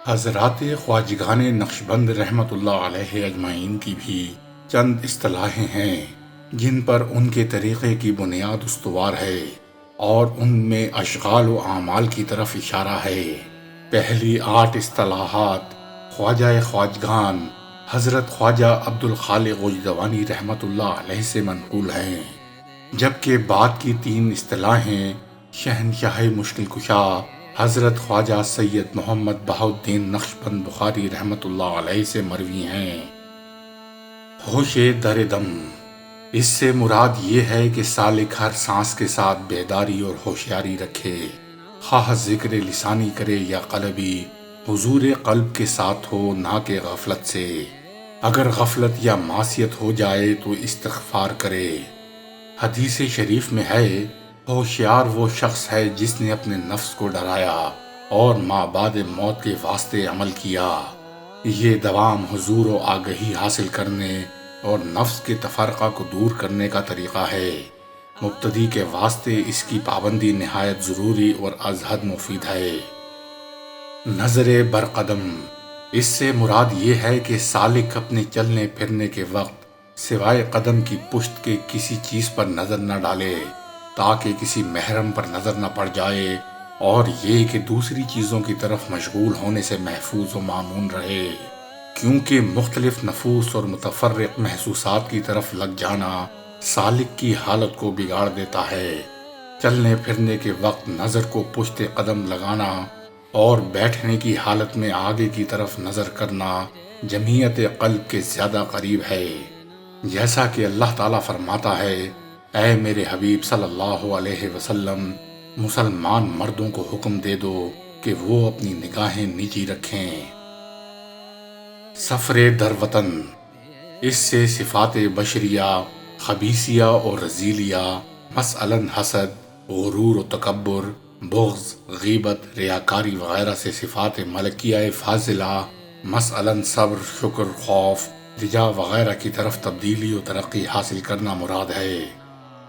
حضرات خواجگان نقشبند رحمت اللہ علیہ اجمعین کی بھی چند اصطلاحیں ہیں جن پر ان کے طریقے کی بنیاد استوار ہے اور ان میں اشغال و اعمال کی طرف اشارہ ہے۔ پہلی 8 اصطلاحات خواجہ خواجگان حضرت خواجہ عبدالخالق غجدوانی رحمت اللہ علیہ سے منقول ہیں، جبکہ بعد کی 3 اصطلاحیں شہنشاہ مشکل کشا حضرت خواجہ سید محمد بہاؤالدین نقشبند بخاری رحمت اللہ علیہ سے مروی ہیں۔ ہوش در دم، اس سے مراد یہ ہے کہ سالک ہر سانس کے ساتھ بیداری اور ہوشیاری رکھے، خواہ ذکر لسانی کرے یا قلبی، حضور قلب کے ساتھ ہو نہ کہ غفلت سے۔ اگر غفلت یا معصیت ہو جائے تو استغفار کرے۔ حدیث شریف میں ہے، ہوشیار وہ شخص ہے جس نے اپنے نفس کو ڈرایا اور ما بعد موت کے واسطے عمل کیا۔ یہ دوام حضور و آگہی حاصل کرنے اور نفس کے تفرقہ کو دور کرنے کا طریقہ ہے۔ مبتدی کے واسطے اس کی پابندی نہایت ضروری اور از حد مفید ہے۔ نظر برقدم، اس سے مراد یہ ہے کہ سالک اپنے چلنے پھرنے کے وقت سوائے قدم کی پشت کے کسی چیز پر نظر نہ ڈالے تاکہ کسی محرم پر نظر نہ پڑ جائے، اور یہ کہ دوسری چیزوں کی طرف مشغول ہونے سے محفوظ و مامون رہے، کیونکہ مختلف نفوس اور متفرق محسوسات کی طرف لگ جانا سالک کی حالت کو بگاڑ دیتا ہے۔ چلنے پھرنے کے وقت نظر کو پشت قدم لگانا اور بیٹھنے کی حالت میں آگے کی طرف نظر کرنا جمعیت قلب کے زیادہ قریب ہے، جیسا کہ اللہ تعالیٰ فرماتا ہے، اے میرے حبیب صلی اللہ علیہ وسلم، مسلمان مردوں کو حکم دے دو کہ وہ اپنی نگاہیں نیچی رکھیں۔ سفر در وطن، اس سے صفات بشریہ، خبیثیہ اور رذیلیہ، مثلاً حسد، غرور و تکبر، بغض، غیبت، ریاکاری وغیرہ سے صفات ملکیہ فاضلہ، مثلاً صبر، شکر، خوف، رجا وغیرہ کی طرف تبدیلی و ترقی حاصل کرنا مراد ہے۔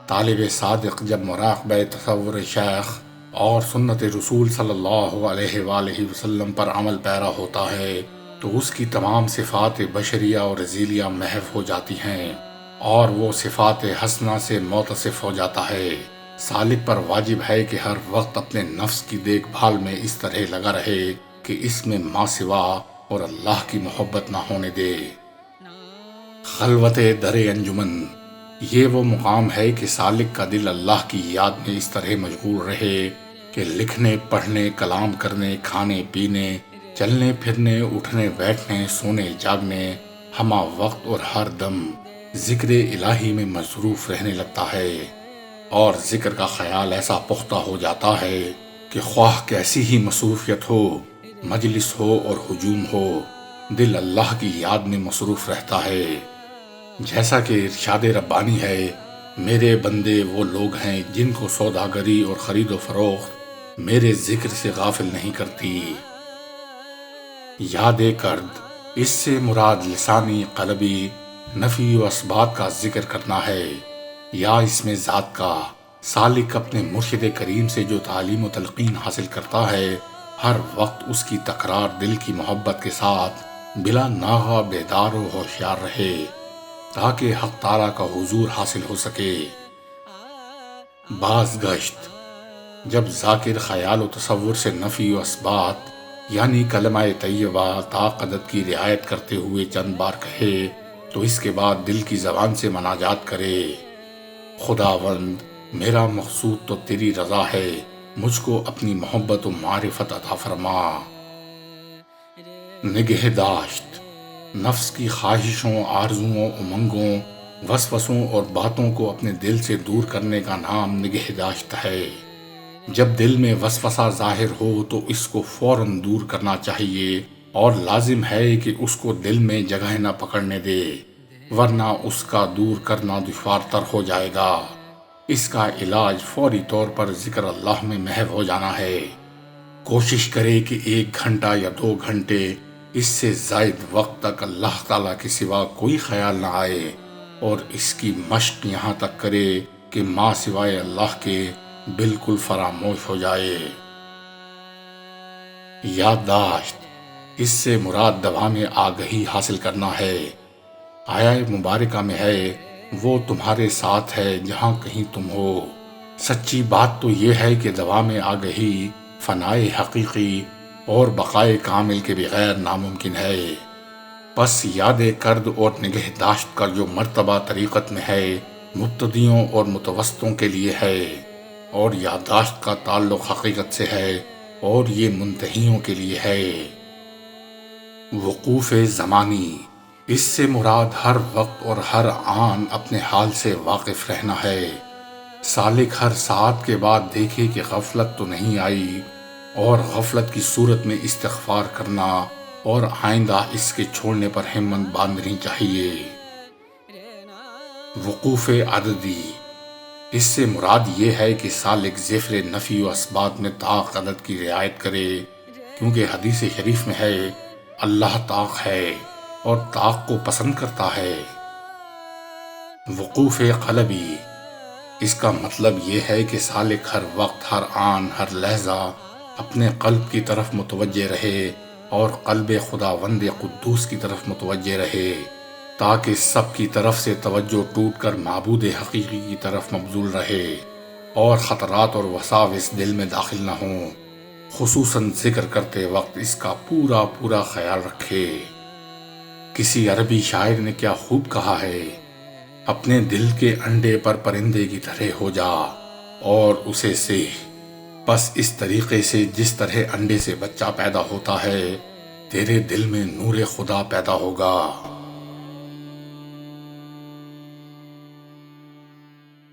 طالب صادق جب مراقبہ تصور شیخ اور سنت رسول صلی اللہ علیہ وآلہ وسلم پر عمل پیرا ہوتا ہے تو اس کی تمام صفات بشریہ اور رذیلیہ محو ہو جاتی ہیں اور وہ صفات حسنہ سے متصف ہو جاتا ہے۔ سالک پر واجب ہے کہ ہر وقت اپنے نفس کی دیکھ بھال میں اس طرح لگا رہے کہ اس میں ما سوا اور اللہ کی محبت نہ ہونے دے۔ خلوت در انجمن، یہ وہ مقام ہے کہ سالک کا دل اللہ کی یاد میں اس طرح مشغول رہے کہ لکھنے، پڑھنے، کلام کرنے، کھانے پینے، چلنے پھرنے، اٹھنے بیٹھنے، سونے جاگنے، ہمہ وقت اور ہر دم ذکر الہی میں مصروف رہنے لگتا ہے، اور ذکر کا خیال ایسا پختہ ہو جاتا ہے کہ خواہ کیسی ہی مصروفیت ہو، مجلس ہو اور ہجوم ہو، دل اللہ کی یاد میں مصروف رہتا ہے۔ جیسا کہ ارشاد ربانی ہے، میرے بندے وہ لوگ ہیں جن کو سوداگری اور خرید و فروخت میرے ذکر سے غافل نہیں کرتی۔ یاد کرد، اس سے مراد لسانی، قلبی، نفی و اثبات کا ذکر کرنا ہے، یا اس میں ذات کا۔ سالک اپنے مرشد کریم سے جو تعلیم و تلقین حاصل کرتا ہے، ہر وقت اس کی تکرار دل کی محبت کے ساتھ بلا ناغہ بیدار و ہوشیار رہے تاکہ حق تعالیٰ کا حضور حاصل ہو سکے۔ بازگشت، جب ذاکر خیال و تصور سے نفی و اثبات یعنی کلمہ طیبہ طاقت کی رعایت کرتے ہوئے چند بار کہے تو اس کے بعد دل کی زبان سے مناجات کرے، خداوند میرا مقصود تو تیری رضا ہے، مجھ کو اپنی محبت و معرفت عطا فرما۔ نگہداشت، نفس کی خواہشوں، آرزوؤں، امنگوں، وسوسوں اور باتوں کو اپنے دل سے دور کرنے کا نام نگہداشت ہے۔ جب دل میں وسوسہ ظاہر ہو تو اس کو فوراً دور کرنا چاہیے، اور لازم ہے کہ اس کو دل میں جگہ نہ پکڑنے دے، ورنہ اس کا دور کرنا دشوار تر ہو جائے گا۔ اس کا علاج فوری طور پر ذکر اللہ میں محو ہو جانا ہے۔ کوشش کرے کہ 1 گھنٹہ یا 2 گھنٹے اس سے زائد وقت تک اللہ تعالیٰ کے سوا کوئی خیال نہ آئے، اور اس کی مشق یہاں تک کرے کہ ما سوائے اللہ کے بالکل فراموش ہو جائے۔ یادداشت، اس سے مراد دوا میں آگہی حاصل کرنا ہے۔ آیا مبارکہ میں ہے، وہ تمہارے ساتھ ہے جہاں کہیں تم ہو۔ سچی بات تو یہ ہے کہ دوا میں آگہی فنائے حقیقی اور بقائے کامل کے بغیر ناممکن ہے۔ پس یاد کرد اور نگہداشت کا جو مرتبہ طریقت میں ہے، مبتدیوں اور متوسطوں کے لیے ہے، اور یادداشت کا تعلق حقیقت سے ہے اور یہ منتہیوں کے لیے ہے۔ وقوف زمانی، اس سے مراد ہر وقت اور ہر آن اپنے حال سے واقف رہنا ہے۔ سالک ہر ساعت کے بعد دیکھے کہ غفلت تو نہیں آئی، اور غفلت کی صورت میں استغفار کرنا اور آئندہ اس کے چھوڑنے پر ہمت باندھنی چاہیے۔ وقوف عددی، اس سے مراد یہ ہے کہ سالک ذکر نفی و اثبات میں طاق عدد کی رعایت کرے، کیونکہ حدیث شریف میں ہے اللہ طاق ہے اور طاق کو پسند کرتا ہے۔ وقوف قلبی، اس کا مطلب یہ ہے کہ سالک ہر وقت، ہر آن، ہر لحظہ اپنے قلب کی طرف متوجہ رہے اور قلب خداوند قدوس کی طرف متوجہ رہے، تاکہ سب کی طرف سے توجہ ٹوٹ کر معبود حقیقی کی طرف مبذول رہے اور خطرات اور وساوس دل میں داخل نہ ہوں۔ خصوصاً ذکر کرتے وقت اس کا پورا پورا خیال رکھے۔ کسی عربی شاعر نے کیا خوب کہا ہے، اپنے دل کے انڈے پر پرندے کی طرح ہو جا اور اسے سیکھ۔ بس اس طریقے سے جس طرح انڈے سے بچہ پیدا ہوتا ہے، تیرے دل میں نور خدا پیدا ہوگا۔